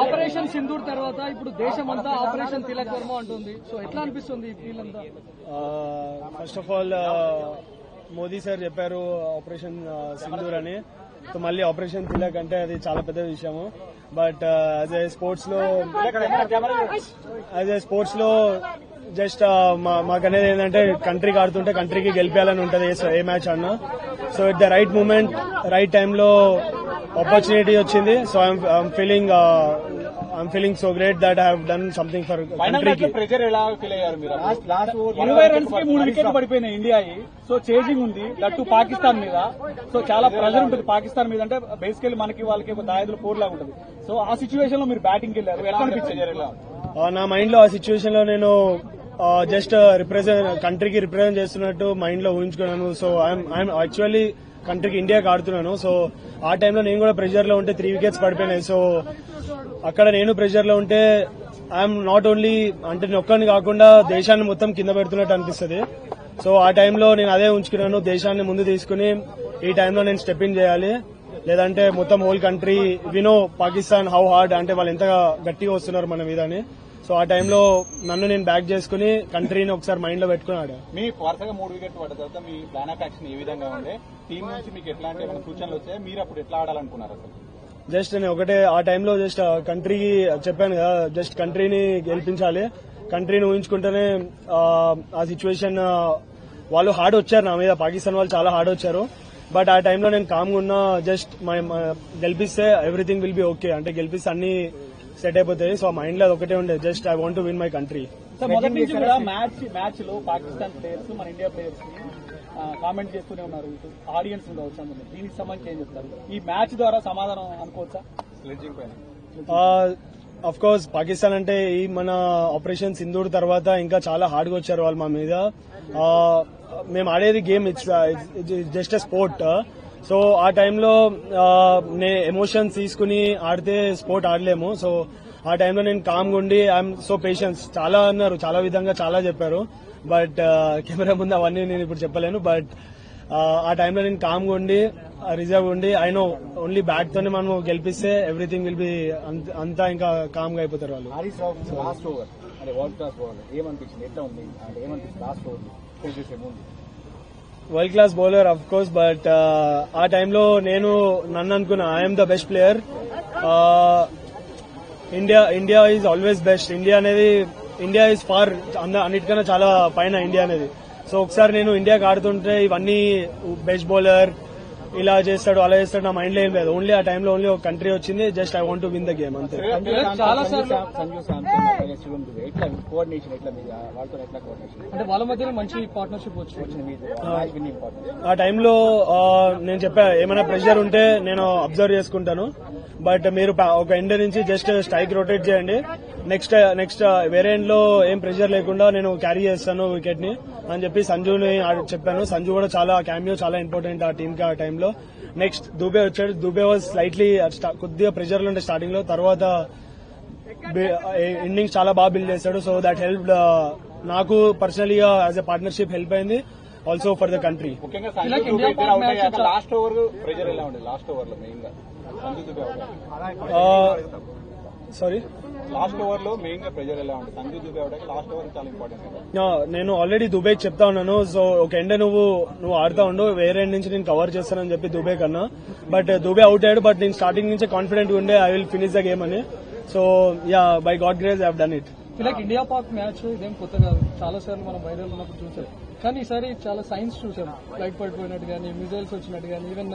Operation Sindoor తర్వాత ఇప్పుడు దేశం అంతా ఆపరేషన్ తిలక్ వర్మ అంటుంది. సో ఎట్లా అనిపిస్తుంది ఫీల్ అంతా? First of all Modi sir చెప్పారు ఆపరేషన్ సింధూర్ అని. సో మళ్ళీ ఆపరేషన్ తిలక్ అంటే అది చాలా పెద్ద విషయము. బట్ యాజ్ ఏ స్పోర్ట్స్ లో జస్ట్ మాకనేది ఏంటంటే కంట్రీకి ఆడుతుంటే కంట్రీకి గెలిపేయాలని ఉంటుంది ఏ మ్యాచ్ అన్నా. So at the right moment right టైంలో ఆపర్చునిటీ వచ్చింది. So I'm feeling so great that I have done something for కంట్రీకి. ప్రెజర్ ఎలా ఫీల్ అయ్యారు మీరు? 20 రన్స్ కి 3 వికెట్లు పడిపోయినాయి ఇండియా. సో చేజింగ్ ఉంది దట్టు పాకిస్తాన్ మీద. సో చాలా ప్రెజర్ ఉంటుంది పాకిస్తాన్ మీద. అంటే బేసికల్లీ మనకి వాళ్ళకి దాయదులు పోర్ లాగా ఉంటుంది. సో ఆ సిచ్యువేషన్ లో మీరు బ్యాటింగ్ కి వెళ్ళారు, ఎట్లా అనిపించారు? నా మైండ్ లో ఆ సిచ్యువేషన్ లో నేను జస్ట్ కంట్రీకి రిప్రజెంట్ చేస్తున్నట్టు మైండ్ లో ఊహించుకున్నాను. సో ఐఎమ్ యాక్చువల్లీ కంట్రీకి ఇండియాకి ఆడుతున్నాను. సో ఆ టైంలో నేను కూడా ప్రెషర్ లో ఉంటే 3 వికెట్స్ పడిపోయినాయి. సో అక్కడ నేను ప్రెషర్ లో ఉంటే ఐఎమ్ నాట్ ఓన్లీ అంటే నేను ఒక్కడిని కాకుండా దేశాన్ని మొత్తం కింద పెడుతున్నట్టు అనిపిస్తుంది. సో ఆ టైంలో నేను అదే ఉంచుకున్నాను, దేశాన్ని ముందు తీసుకుని ఈ టైంలో నేను స్టెప్ ఇన్ చేయాలి. లేదంటే మొత్తం హోల్ కంట్రీ వినో పాకిస్తాన్ హౌ హార్డ్ అంటే వాళ్ళు ఎంత గట్టిగా వస్తున్నారు మన మీద అని. సో ఆ టైంలో నన్ను నేను బ్యాక్ చేసుకుని కంట్రీని ఒకసారి మైండ్ లో పెట్టుకున్నాడు. మీ వరుసగా 3 వికెట్లు పడ్డ తర్వాత మీ ప్లాన్ ఆఫ్ యాక్షన్ ఏ విధంగా ఉండే? టీం నుంచి మీకు ఎట్లాంటి ఏమైనా సూచనలు వచ్చాయి? మీరు అప్పుడు ఎట్లా ఆడాలనుకున్నారు అసలు? జస్ట్ నేను ఒకటే ఆ టైంలో జస్ట్ కంట్రీకి చెప్పాను కదా, జస్ట్ కంట్రీని గెలిపించాలి. కంట్రీని ఊహించుకుంటేనే ఆ సిచ్యువేషన్ వాళ్ళు హార్డ్ వచ్చారు నా మీద, పాకిస్తాన్ వాళ్ళు చాలా హార్డ్ వచ్చారు. బట్ ఆ టైంలో నేను కామ్గా ఉన్నా. జస్ట్ గెలిపిస్తే ఎవ్రీథింగ్ విల్ బి ఓకే, అంటే గెలిపిస్తే అన్ని సెట్ అయిపోతాయి. సో మైండ్ లో అది ఒకటే ఉండే, just I want to win my country. మొదటి నుంచి కూడా మ్యాచ్ లో పాకిస్తాన్ ప్లేయర్స్ మన ఇండియా ప్లేయర్స్ కామెంట్ చేస్తూనే ఉన్నారు, ఆడియన్స్ కావచ్చు. అందులో దీనికి సంబంధించి ఏం చెప్తారు? ఈ మ్యాచ్ ద్వారా సమాధానం అనుకోవచ్చా? అఫ్ కోర్స్ పాకిస్తాన్ అంటే ఈ మన ఆపరేషన్ సింధూర్ తర్వాత ఇంకా చాలా హార్డ్ గా వచ్చారు వాళ్ళు మా మీద. మేము ఆడేది game, it's just a sport. So ఆ టైంలో ఎమోషన్స్ తీసుకుని ఆడితే స్పోర్ట్ ఆడలేము. సో ఆ టైంలో నేను కామ్గా ఉండి ఐఎమ్ సో పేషెన్స్. చాలా అన్నారు, చాలా విధంగా చాలా చెప్పారు. బట్ కెమెరా ముందు అవన్నీ నేను ఇప్పుడు చెప్పలేను. బట్ ఆ టైంలో నేను కామ్గా ఉండి రిజర్వ్ ఉండి ఐ నో ఓన్లీ బ్యాట్ తోనే మనం గెలిపిస్తే ఎవ్రీథింగ్ విల్ బి అంతా ఇంకా కామ్గా అయిపోతారు వాళ్ళు. లాస్ట్ ఓవర్ అంటే వరల్డ్ క్లాస్ బౌలర్ ఏమనిపించింది? ఎట్లా ఉంది అంటే ఏమనిపించింది last over world class bowler of course. But ఆ టైంలో నేను నన్ను అనుకున్నా I'm the best player. India is always best. India is far అన్నిటికన్నా చాలా పైన ఇండియా అనేది. సో ఒకసారి నేను ఇండియాకి ఆడుతుంటే ఇవన్నీ బెస్ట్ బౌలర్ ఇలా చేస్తాడు అలా చేస్తాడు నా మైండ్ లో ఏం లేదు. ఓన్లీ ఆ టైంలో ఓన్లీ ఒక కంట్రీ వచ్చింది, just I want to win the game అంతే. చాలా సార్లు అంటే వాళ్ళ మధ్య మంచి పార్ట్నర్షిప్ వచ్చింది. ఆ టైంలో నేను చెప్పా ఏమైనా ప్రెషర్ ఉంటే నేను అబ్జర్వ్ చేసుకుంటాను. బట్ మీరు ఒక ఎండ్ నుంచి జస్ట్ స్ట్రైక్ రొటేట్ చేయండి, నెక్స్ట్ వేరే ఎండ్ లో ఏం ప్రెషర్ లేకుండా నేను క్యారీ చేస్తాను వికెట్ ని అని చెప్పి సంజుని చెప్పాను. సంజు కూడా చాలా క్యామియో చాలా ఇంపార్టెంట్ ఆ టీమ్ కి ఆ టైంలో. నెక్స్ట్ దుబే వచ్చాడు. దుబే వాజ్ స్లైట్లీ కొద్దిగా ప్రెషర్ లో ఉండే స్టార్టింగ్ లో, తర్వాత ఇన్నింగ్స్ చాలా బాగా బిల్డ్ చేశాడు. సో దట్ హెల్ప్ నాకు పర్సనలీగా యాజ్ ఎ పార్ట్నర్షిప్ హెల్ప్ అయింది, also for the country. Last over pressure ఎలా ఉండే? లాస్ట్ ఓవర్ లో మెయిన్ గా సారీ లాస్ట్ ఓవర్ లో మెయిన్ గా ప్రెజర్ ఎలా ఉంటుంది? సంజు దుబే అవడానికి లాస్ట్ ఓవర్ చాలా ఇంపార్టెంట్. నేను ఆల్రెడీ దుబే చెప్తా ఉన్నాను. సో ఒక ఎండ్ నువ్వు ఆడుతా ఉండు, వేరే ఎండ్ నుంచి నేను కవర్ చేస్తానని చెప్పి దుబే కన్నా. బట్ దుబే అవుట్ అయ్యాడు. బట్ నేను స్టార్టింగ్ నుంచే కాన్ఫిడెంట్ ఉండే I will finish the game అని. So yeah, by God grace I have done it. Like India Pak match ఇదేం కొత్త కాదు, చాలా సార్లు మనం వైరల్ ఉన్నప్పుడు చూసాం. కానీ ఈసారి చాలా సైన్స్ చూసాం, ఫ్లైట్ పడిపోయినట్టు కానీ మిజైల్స్ వచ్చినట్టు కానీ ఈవెన్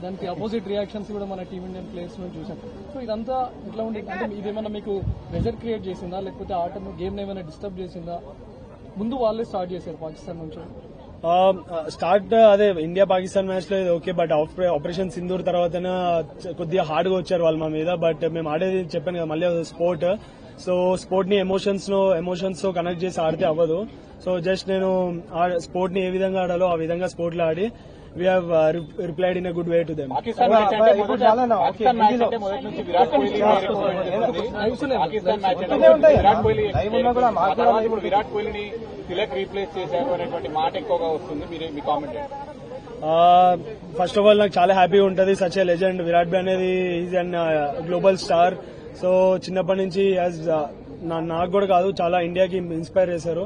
దానికి అపోజిట్ రియాక్షన్స్ కూడా మన టీమ్ ఇండియన్ ప్లేయర్స్ నుంచి చూసాం. సో ఇదంతా ఇట్లా ఉండే అంటే ఇదేమన్నా మీకు ప్రెజర్ క్రియేట్ చేసిందా, లేకపోతే ఆటను గేమ్ ఏమైనా డిస్టర్బ్ చేసిందా? ముందు వాళ్ళే స్టార్ట్ చేశారు పాకిస్తాన్ నుంచి. స్టార్ట్ అదే ఇండియా పాకిస్తాన్ మ్యాచ్ లో ఓకే. బట్ ఆపరేషన్ సింధూర్ తర్వాత కొద్దిగా హార్డ్ గా వచ్చారు వాళ్ళు మా మీద. బట్ మేము ఆడేది చెప్పాను కదా మళ్ళీ స్పోర్ట్. సో స్పోర్ట్ ని ఎమోషన్స్ తో కనెక్ట్ చేసి ఆడితే అవ్వదు. సో జస్ట్ నేను స్పోర్ట్ ని ఏ విధంగా ఆడాలో ఆ విధంగా స్పోర్ట్ లో ఆడి we have replied in a good way to them. Virat కోహ్లీని తిలక్ రీప్లేస్ చేశారు అనేటువంటి మాట ఎక్కువగా వస్తుంది, మీ కామెంట్? ఫస్ట్ ఆఫ్ ఆల్ నాకు చాలా హ్యాపీగా ఉంటుంది. సచ్ ఏ లెజెండ్ విరాట్ బి అనేది is an global star. So చిన్నప్పటి నుంచి నాకు కూడా కాదు, చాలా ఇండియాకి ఇన్స్పైర్ చేశారు.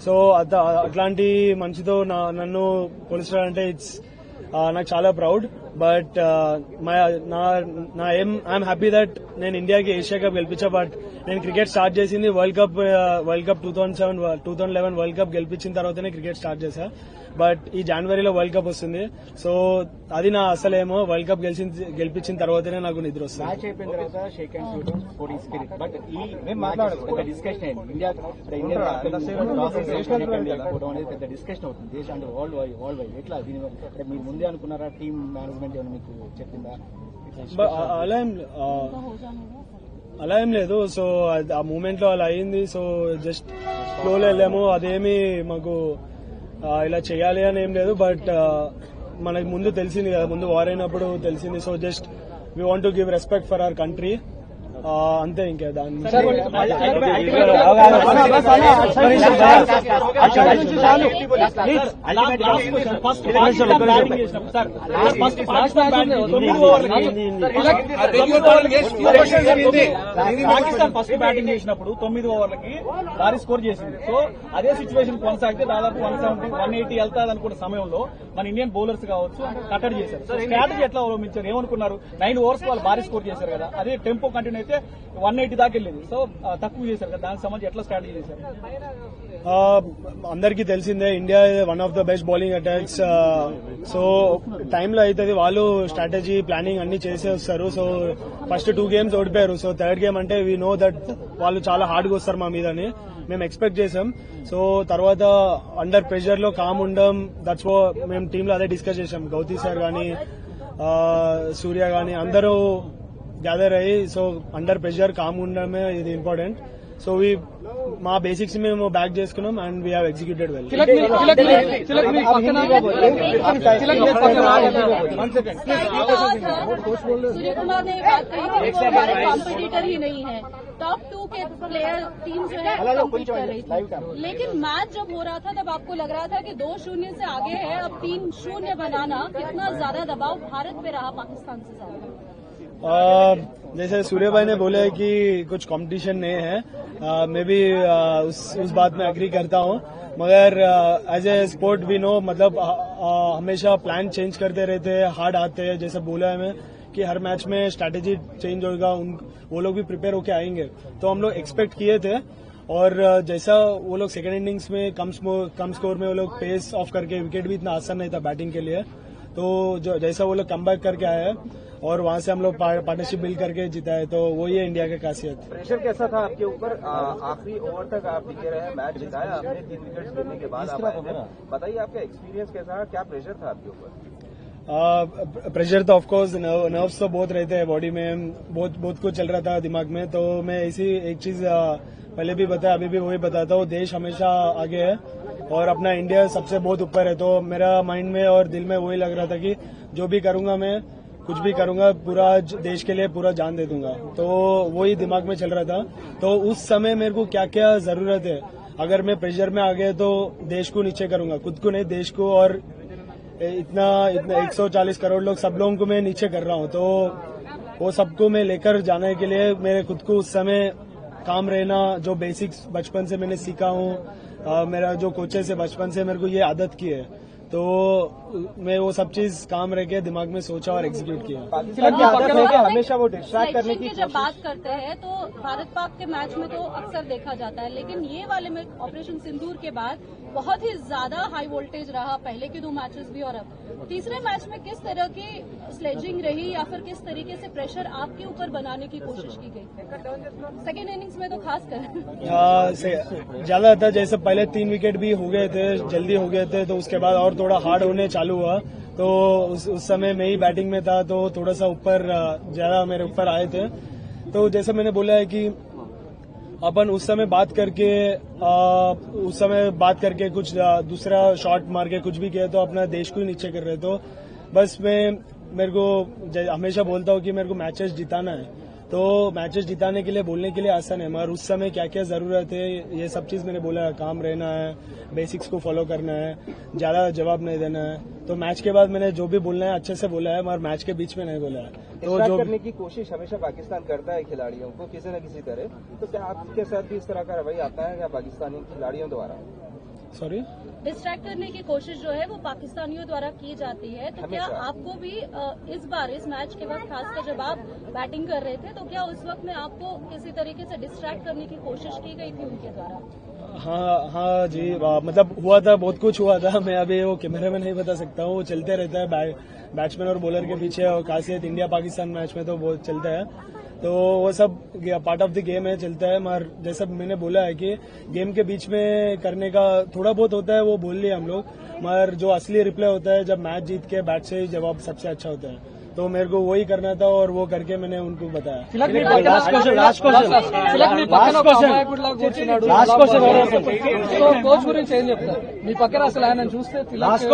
సో అట్లాంటి మంచితో నన్ను పోలిస్తారంటే నాకు చాలా ప్రౌడ్. బట్ నా ఐఎమ్ హ్యాపీ దట్ నేను ఇండియాకి ఏషియా కప్ గెలిపించా. బట్ నేను క్రికెట్ స్టార్ట్ చేసింది వరల్డ్ కప్ 2011 వరల్డ్ కప్ గెలిపించిన తర్వాతనే క్రికెట్ స్టార్ట్ చేశా. బట్ ఈ జనవరిలో వరల్డ్ కప్ వస్తుంది. సో అది నా అసలేమో వరల్డ్ కప్ గెలిపించిన తర్వాతనే నాకు నిద్ర వస్తుంది. మ్యాచ్ అయిపోయిన తర్వాత shake hands sporting spirit. But ఈ పెద్ద డిస్కషన్ అయింది. ఇండియన్ పెద్ద డిస్కషన్ అవుతుంది దేశం వరల్డ్ వైడ్. ఎట్లా దీని మీరు ముందే అనుకున్నారా? టీమ్ మేనేజ్మెంట్ ఏమైనా మీకు చెప్పిందా? అలా ఏం లేదు. సో ఆ మూమెంట్ లో అలా అయింది. సో జస్ట్ ఫ్లోలో వెళ్ళాము. అదేమి మాకు ఇలా చేయాలి అని ఏం లేదు. బట్ మనకు ముందు తెలిసింది కదా, ముందు వార్ అయినప్పుడు తెలిసింది. So just we want to give respect for our country, అంతే. ఇంకా దాన్ని పాకిస్తాన్ ఫస్ట్ బ్యాటింగ్ చేసినప్పుడు 9 ఓవర్లకి భారీ స్కోర్ చేసింది. సో అదే సిచ్యువేషన్ కొనసాగితే దాదాపు 170, 180 వెళ్తాది అనుకున్న సమయంలో మన ఇండియన్ బౌలర్స్ కావచ్చు కట్టడి చేశారు. సో స్ట్రాటజీ ఎట్లా అవలంబించారు? ఏమనుకున్నారు? 9 ఓవర్స్ వాళ్ళు భారీ స్కోర్ చేశారు కదా, అదే టెంపో కంటిన్యూ అయితే 180 దాకా వెళ్ళింది. సో తక్కువ చేశారు కదా, దానికి సంబంధించి ఎట్లా స్ట్రాటజీ చేశారు? అందరికీ తెలిసిందే India one of the best bowling attacks. So టైంలో అవుతుంది, వాళ్ళు స్ట్రాటజీ ప్లానింగ్ అన్ని చేసే వస్తారు. సో ఫస్ట్ 2 గేమ్స్ ఓడిపోయారు. సో థర్డ్ గేమ్ అంటే వీ నో దట్ వాళ్ళు చాలా హార్డ్గా వస్తారు మా మీదని మేము ఎక్స్పెక్ట్ చేసాం. సో తర్వాత అండర్ ప్రెషర్ లో కామ్ ఉండడం, దట్స్ మేము టీంలో అదే డిస్కస్ చేసాం. గౌతీ సార్ గానీ సూర్య గానీ అందరూ గ్యాదర్ అయ్యి, సో అండర్ ప్రెషర్ కామ్ ఉండడమే ఇది ఇంపార్టెంట్. సో మా బేసిక్స్ మేము బ్యాక్ చేసుకున్నాం and we have executed well. Surya Kumar ने बात कही कि वो हमारे कॉम्पिटिटर ही नहीं है, टॉप 2 के प्लेयर टीम जो है कम्पीट कर रही थी. लेकिन मैच जब हो रहा था तब आपको लग रहा था कि 2-0 से आगे है, अब 3-0 बनाना, कितना ज्यादा दबाव भारत पे रहा पाकिस्तान से ज्यादा? जैसे सूर्य भाई ने बोला है कि कुछ कंपटीशन नहीं है, मैं भी उस बात में एग्री करता हूँ. मगर एज ए स्पोर्ट भी नो, मतलब हमेशा प्लान चेंज करते रहते हैं, हार्ड आते हैं. जैसे बोला है मैं कि हर मैच में स्ट्रैटेजी चेंज होगा, वो लोग भी प्रिपेयर होके आएंगे. तो हम लोग एक्सपेक्ट किए थे. और जैसा वो लोग सेकेंड इनिंग्स में कम स्कोर में वो लोग पेस ऑफ करके, विकेट भी इतना आसान नहीं था बैटिंग के लिए, तो जैसा वो लोग कमबैक करके आए हैं और वहां से हम लोग पार्टनरशिप बिल्ड करके जीता है. तो वही है इंडिया की खासियत. प्रेशर कैसा था आपके ऊपर? आखिरी ओवर तक आप टिके रहे, मैच जिताया आपने, 3 विकेट लेने के बाद आप आए थे. बताइए आपका एक्सपीरियंस कैसा रहा, क्या प्रेशर था आपके ऊपर? प्रेशर तो ऑफकोर्स नर्व्स तो बहुत रहते हैं बॉडी में, बहुत कुछ चल रहा था दिमाग में. तो मैं इसी एक चीज पहले भी बताया, अभी भी वही बताता हूँ, देश हमेशा आगे है और अपना इंडिया सबसे बहुत ऊपर है. तो मेरा माइंड में और दिल में वही लग रहा था कि जो भी करूंगा मैं, कुछ भी करूंगा, पूरा देश के लिए पूरा जान दे दूंगा. तो वही दिमाग में चल रहा था. तो उस समय मेरे को क्या क्या जरूरत है, अगर मैं प्रेशर में आ गया तो देश को नीचे करूंगा, खुद को नहीं, देश को. और इतना 140 करोड़ लोग, सब लोगों को मैं नीचे कर रहा हूँ. तो वो सबको मैं लेकर जाने के लिए मेरे खुद को उस समय काम रहना, जो बेसिक्स बचपन से मैंने सीखा हूँ, मेरा जो कोचेस है बचपन से मेरे को ये आदत की है. तो मैं वो सब चीज काम रह के दिमाग में सोचा और एग्जीक्यूट किया. हमेशा वो डिस्ट्रैक्ट करने की जब बात करते हैं तो भारत पाक के मैच में तो अक्सर देखा जाता है, लेकिन ये वाले में ऑपरेशन सिंदूर के बाद बहुत ही ज्यादा हाई वोल्टेज रहा, पहले के 2 मैचेस भी और अब तीसरे मैच में किस तरह की स्लेजिंग रही या फिर किस तरीके से प्रेशर आपके ऊपर बनाने की कोशिश की गई सेकेंड इनिंग्स में, तो खास कर ज्यादा था. जैसे पहले 3 विकेट भी हो गए थे, जल्दी हो गए थे, तो उसके बाद और थोड़ा हार्ड होने चालू हुआ. तो उस समय मैं ही बैटिंग में था, तो थोड़ा सा ऊपर ज्यादा मेरे ऊपर आए थे. तो जैसे मैंने बोला है कि अपन उस समय बात करके कुछ दूसरा शॉट मार के कुछ भी किया तो अपना देश को ही नीचे कर रहे. तो बस मेरे को हमेशा बोलता हूँ कि मेरे को मैचेस जिताना है. तो तो मैचेस जिताने के लिए बोलने के लिए आसान है, मगर उस समय क्या क्या जरूरत है ये सब चीज मैंने बोला। काम रहना है, बेसिक्स को फॉलो करना है, ज्यादा जवाब नहीं देना है। तो मैच के बाद मैंने जो भी बोलना है अच्छे से बोला है, मगर मैच के बीच में नहीं बोला है। तो डिस्ट्रैक्ट जो करने की कोशिश हमेशा पाकिस्तान करता है खिलाड़ियों को किसी न किसी तरह, तो क्या आपके साथ भी इस तरह का रवैया आता है क्या पाकिस्तानी खिलाड़ियों द्वारा? सॉरी, डिस्ट्रैक्ट करने की कोशिश जो है वो पाकिस्तानियों द्वारा की जाती है, तो क्या हमेशा। आपको आपको भी इस बार इस मैच के वक्त खासकर जब आप बैटिंग कर रहे थे तो क्या उस वक्त में आपको किसी तरीके से डिस्ट्रैक्ट करने की कोशिश की गई थी उनके द्वारा? हाँ जी, मतलब हुआ था, बहुत कुछ हुआ था। मैं अभी वो कैमरे में नहीं बता सकता हूँ, वो चलते रहता है बैट्समैन और बॉलर के पीछे, और खासियत इंडिया पाकिस्तान मैच में तो बहुत चलता है। तो वो सब पार्ट ऑफ द गेम है, चलता है। मगर जैसा मैंने बोला है कि गेम के बीच में करने का थोड़ा बहुत होता है, वो बोल लिया हम लोग, मगर जो असली रिप्ले होता है जब मैच जीत के बैट से ही जवाब सबसे अच्छा होता है। तो मेरे को वही करना था और वो करके मैंने उनको बताया। కోచ్ గురించి ఏం చెప్తారు? మీ పక్కన అసలు ఆయన చూస్తే తిలక్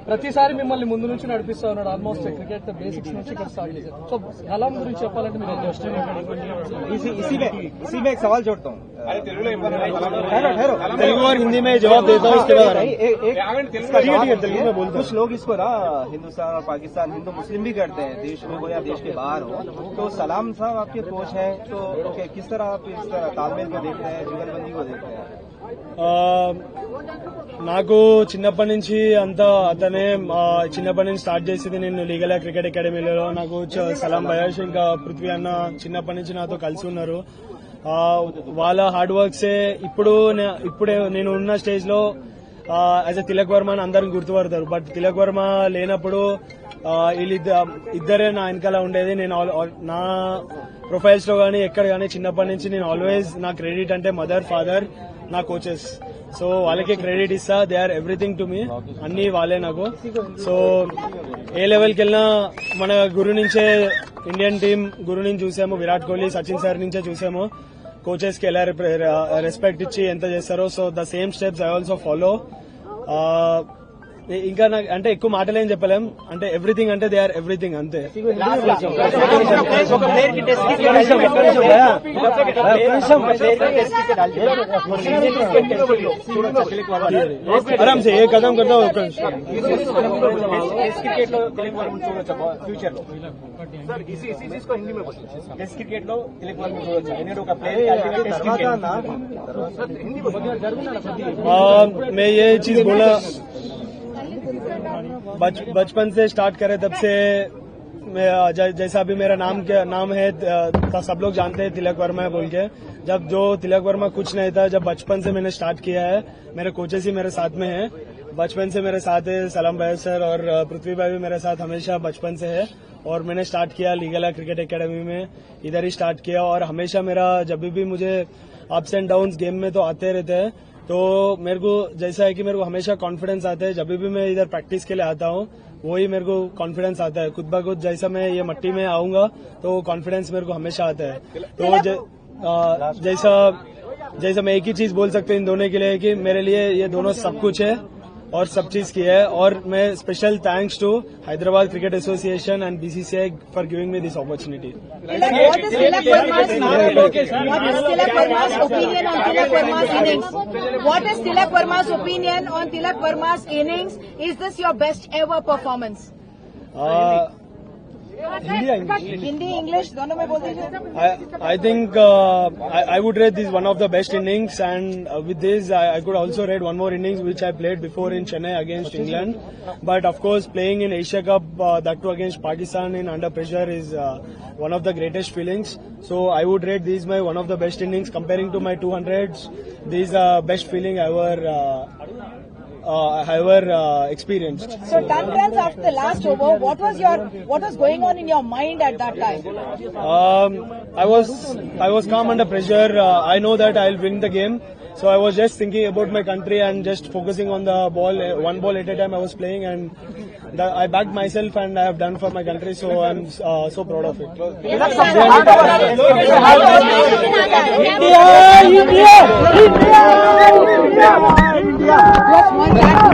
ప్రతిసారి మిమ్మల్ని ముందు నుంచి నడిపిస్తా ఉన్నాడు, ఆల్మోస్ట్ క్రికెట్ బేసిక్స్ నుంచి ఇక్కడ స్టార్ట్ చేశారు. సో కలాం గురించి చెప్పాలంటే మీరు इसी में एक सवाल जोड़ता हूँ। तेलुगु और हिंदी में जवाब देता हूँ, उसके बाद तेलुगु में बोलता हूँ। कुछ लोग इसको ना हिंदुस्तान और पाकिस्तान हिंदू मुस्लिम भी करते हैं, देश में हो या देश के बाहर हो। तो सलाम साहब आपके कोच हैं, तो किस तरह आप इस तरह तालमेल को देखते हैं, जुगलबंदी को देखते हैं? నాకు చిన్నప్పటి నుంచి అంతా అతనే చిన్నప్పటి నుంచి స్టార్ట్ చేసింది. నేను లీగల్ క్రికెట్ అకాడమీలో నాకు సలాం భయాష్ ఇంకా పృథ్వీ అన్న చిన్నప్పటి నుంచి నాతో కలిసి ఉన్నారు. వాళ్ళ హార్డ్ వర్క్ సే ఇప్పుడే నేను ఉన్న స్టేజ్ లో యాజ్ ఎ తిలక్ వర్మ అని అందరిని గుర్తుపడతారు. బట్ తిలక్ వర్మ లేనప్పుడు ఇద్దరే నా వెనకాల ఉండేది. నేను నా ప్రొఫైల్స్ లో గానీ ఎక్కడ గానీ చిన్నప్పటి నుంచి నేను ఆల్వేస్ నా క్రెడిట్ అంటే మదర్, ఫాదర్, నా కోచెస్. సో వాళ్ళకి క్రెడిట్ ఇస్తా. They are everything to me, అన్ని వాళ్ళే నాకు. సో ఏ లెవెల్కి వెళ్ళినా మన గురు నుంచే, ఇండియన్ టీం గురు నుంచి చూసాము, విరాట్ కోహ్లీ, సచిన్ సార్ నుంచే చూసాము కోచెస్ కి ఎలా రెస్పెక్ట్ ఇచ్చి ఎంత చేస్తారో. So the same steps I also follow. ఇంకా నాకు అంటే ఎక్కువ మాటలేం చెప్పలేం, అంటే ఎవ్రీథింగ్ అంటే దే ఆర్ ఎవ్రీథింగ్ అంతే. आराम से एक कदम करता हूँ క్రికెట్ లో తిలక్ వర్మ చూడొచ్చా ఫ్యూచర్ లో? సార్ ఇसी को हिंदी में बोलिए. टेस्ट क्रिकेट లో తిలక్ వర్మ చూడొచ్చా? ఎందుకంటే ఒక ప్లేయర్ टेस्ट क्रिकेट मैं ये चीज बोला, बचपन से स्टार्ट करे तब से जैसा अभी मेरा नाम है सब लोग जानते हैं तिलक वर्मा है बोल के. जब जो तिलक वर्मा कुछ नहीं था, जब बचपन से मैंने स्टार्ट किया है, मेरे कोचेस ही मेरे साथ में है, बचपन से मेरे साथ है. सलाम भाई सर और पृथ्वी भाई भी मेरे साथ हमेशा बचपन से है. और मैंने स्टार्ट किया लीगला क्रिकेट एकेडमी में, इधर ही स्टार्ट किया. और हमेशा मेरा जब भी मुझे अप्स एंड डाउन्स गेम में तो आते रहते हैं, तो मेरे को जैसा है कि मेरे को हमेशा कॉन्फिडेंस आता है. जब भी मैं इधर प्रैक्टिस के लिए आता हूँ, वही मेरे को कॉन्फिडेंस आता है खुद ब खुद. जैसा मैं ये मट्टी में आऊंगा तो कॉन्फिडेंस मेरे को हमेशा आता है. तो जैसा मैं एक ही चीज बोल सकता हूँ इन दोनों के लिए कि मेरे लिए ये दोनों सब कुछ है और सब चीज की है. और मैं special thanks to Hyderabad cricket association and BCCI for giving me this opportunity. What is Tilak Verma's opinion on Tilak Verma's innings? What is Tilak Verma's opinion on Tilak Verma's innings? Is this your best ever performance? Hindi English दोनों में बोल दीजिए. I think I would rate this one of the best innings, and with this I could also rate one more innings which I played before in Chennai against England. But of course, playing in Asia Cup, that too against Pakistan in under pressure, is one of the greatest feelings. So I would rate these my one of the best innings. Comparing to my 200s, this is the best feeling I ever experienced. So 10 runs after the last over, what was going on in your mind at that time? I was calm under pressure. I know that I'll win the game. So I was just thinking about my country and just focusing on the ball, one ball at a time I was playing, and I backed myself and I have done for my country, so I'm so proud of it. India!